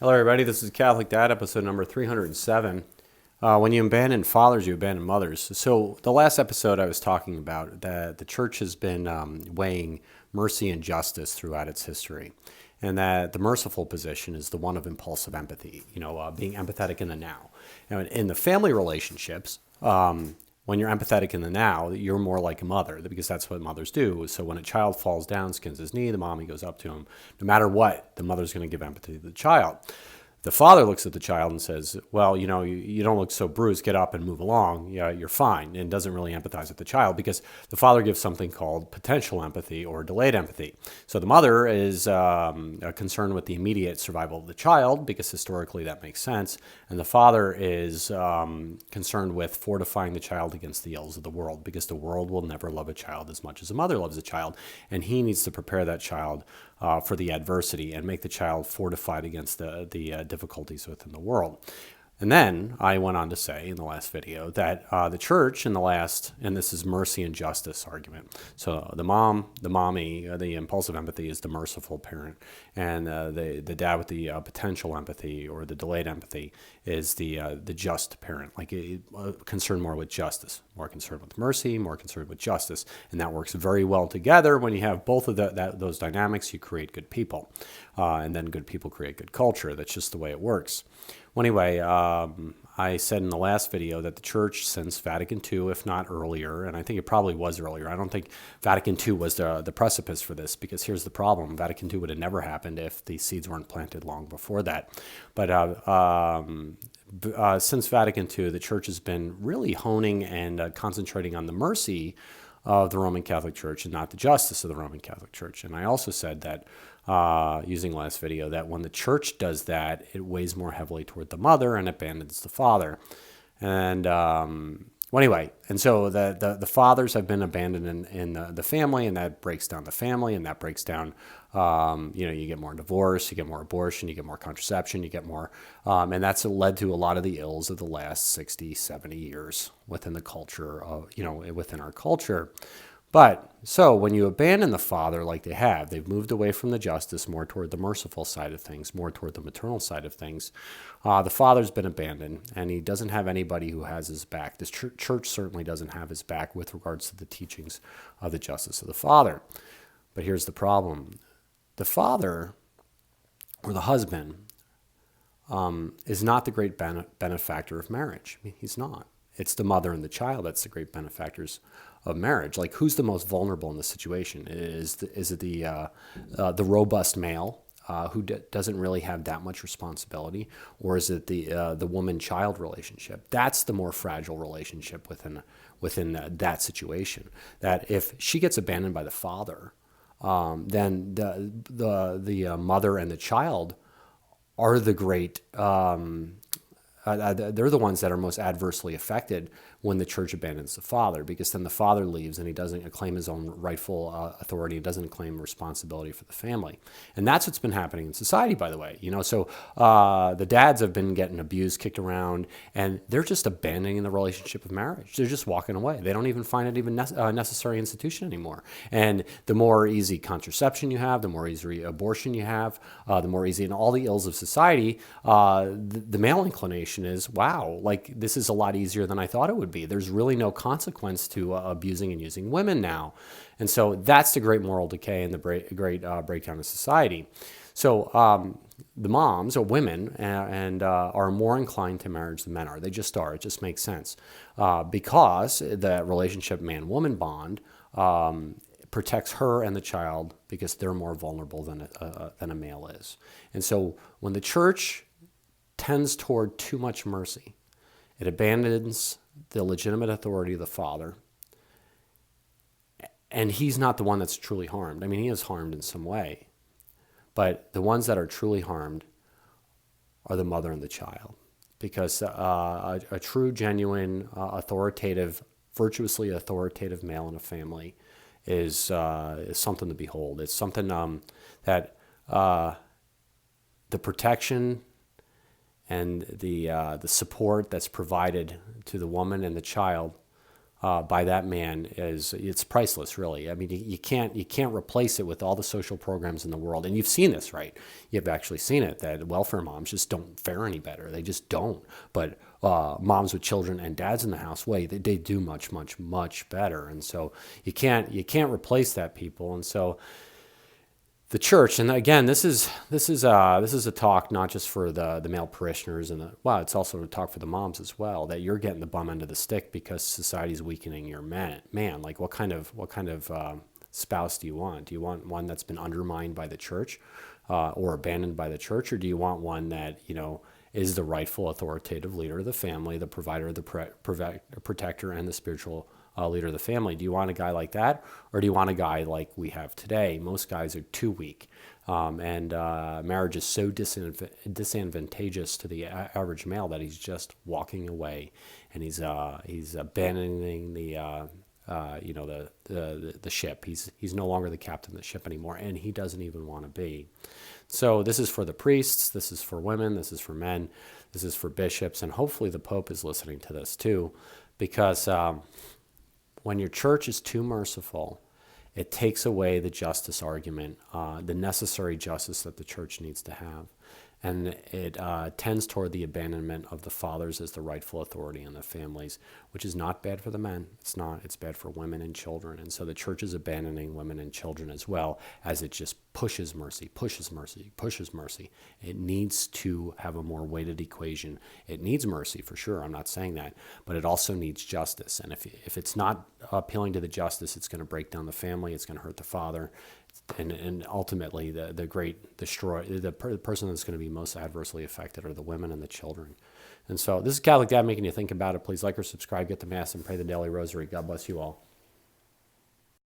Hello, everybody. This is Catholic Dad, episode number 307. When you abandon fathers, you abandon mothers. So, the last episode I was talking about that the church has been weighing mercy and justice throughout its history, and that the merciful position is the one of impulsive empathy. Being empathetic in the now. In the family relationships, when you're empathetic in the now, you're more like a mother because that's what mothers do. So when a child falls down, skins his knee, the mommy goes up to him. No matter what, the mother's going to give empathy to the child. The father looks at the child and says, well, you don't look so bruised. Get up and move along. Yeah, you're fine. And doesn't really empathize with the child because the father gives something called potential empathy or delayed empathy. So the mother is concerned with the immediate survival of the child because historically that makes sense. And the father is concerned with fortifying the child against the ills of the world because the world will never love a child as much as a mother loves a child. And he needs to prepare that child for the adversity and make the child fortified against the difficulties within the world. And then I went on to say in the last video that the church in the last, and this is mercy and justice argument. So the mommy, the impulsive empathy is the merciful parent, and the dad with the potential empathy or the delayed empathy is the just parent, concerned more with justice, more concerned with mercy, more concerned with justice, and that works very well together. When you have both of those dynamics, you create good people, and then good people create good culture. That's just the way it works. Well, anyway, I said in the last video that the church since Vatican II, if not earlier, and I think it probably was earlier. I don't think Vatican II was the precipice for this because here's the problem. Vatican II would have never happened if the seeds weren't planted long before that. But since Vatican II, the church has been really honing and concentrating on the mercy of the Roman Catholic Church and not the justice of the Roman Catholic Church. And I also said that, using last video, that when the church does that, it weighs more heavily toward the mother and abandons the father. And anyway, and so the fathers have been abandoned in the family, and that breaks down the family, and that breaks down, you get more divorce, you get more abortion, you get more contraception, you get more, and that's led to a lot of the ills of the last 60, 70 years within the culture within our culture. But so when you abandon the father like they've moved away from the justice, more toward the merciful side of things, more toward the maternal side of things. The father's been abandoned, and he doesn't have anybody who has his back. This church certainly doesn't have his back with regards to the teachings of the justice of the father. But here's the problem. The father, or the husband, is not the great benefactor of marriage. I mean, he's not. It's the mother and the child that's the great benefactors of marriage. Like, who's the most vulnerable in this situation? Is it the robust male who doesn't really have that much responsibility, or is it the woman-child relationship? That's the more fragile relationship within that situation. That if she gets abandoned by the father, then the mother and the child are the great. They're the ones that are most adversely affected when the church abandons the father, because then the father leaves and he doesn't claim his own rightful authority, and doesn't claim responsibility for the family. And that's what's been happening in society, by the way. So the dads have been getting abused, kicked around, and they're just abandoning the relationship of marriage. They're just walking away. They don't even find it even necessary institution anymore. And the more easy contraception you have, the more easy abortion you have, the more easy, and all the ills of society, the male inclination is, wow, like this is a lot easier than I thought it would be. There's really no consequence to abusing and using women now. And so that's the great moral decay and the great breakdown of society. So the moms or women and are more inclined to marriage than men are. They just are. It just makes sense because the relationship man-woman bond protects her and the child because they're more vulnerable than a male is. And so when the church tends toward too much mercy, it abandons the legitimate authority of the father, and he's not the one that's truly harmed. I mean, he is harmed in some way, but the ones that are truly harmed are the mother and the child, because a true, genuine, authoritative, virtuously authoritative male in a family is something to behold. It's something that the protection and the support that's provided to the woman and the child by that man it's priceless, really. I mean, you can't replace it with all the social programs in the world. And you've seen this, right? You've actually seen it, that welfare moms just don't fare any better. They just don't. But moms with children and dads in the house, they do much, much, much better. And so you can't replace that, people. And so the church, and again, this is a talk not just for the male parishioners, and it's also a talk for the moms as well, that you're getting the bum end of the stick because society's weakening your man. Like, what kind of spouse do you want? Do you want one that's been undermined by the church, or abandoned by the church, or do you want one that is the rightful authoritative leader of the family, the provider, the protector, and the spiritual leader of the family? Do you want a guy like that, or do you want a guy like we have today? Most guys are too weak, and marriage is so disadvantageous to the average male that he's just walking away, and he's abandoning the ship. He's no longer the captain of the ship anymore, and he doesn't even want to be. So this is for the priests, this is for women, this is for men, this is for bishops, and hopefully the Pope is listening to this too, because when your church is too merciful, it takes away the justice argument, the necessary justice that the church needs to have. And it tends toward the abandonment of the fathers as the rightful authority in the families, which is not bad for the men. It's not. It's bad for women and children. And so the church is abandoning women and children as well, as it just pushes mercy. It needs to have a more weighted equation. It needs mercy for sure. I'm not saying that. But it also needs justice. And if it's not appealing to the justice, it's going to break down the family. It's going to hurt the father. And ultimately, the person that's going to be most adversely affected are the women and the children. And so this is Catholic Dad making you think about it. Please like or subscribe, get the Mass, and pray the Daily Rosary. God bless you all.